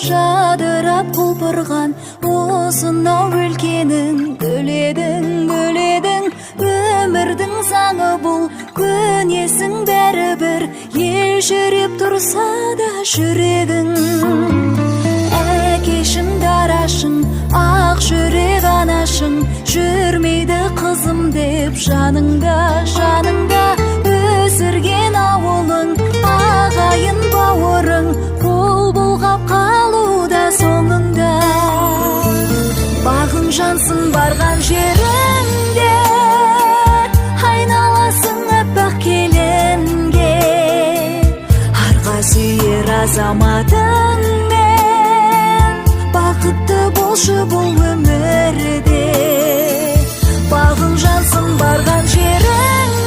жадырап құлпырған осынау өлкенің гүледің өмірдің заңы бұл көнесің бәрібір ел жүріп тұрса да жүрегің әкешің дарашың ақ жүрек анашың жүрмейді қызым деп жаныңда өсірген ауылың ағайын бауырың қол бұлғап қалуда соңыңда бағың жансын барған жеріңде айналасың аппақ келінге арға сүйер азаматыңмен бақытты болшы бұл өмірде бағың жансын барған жерің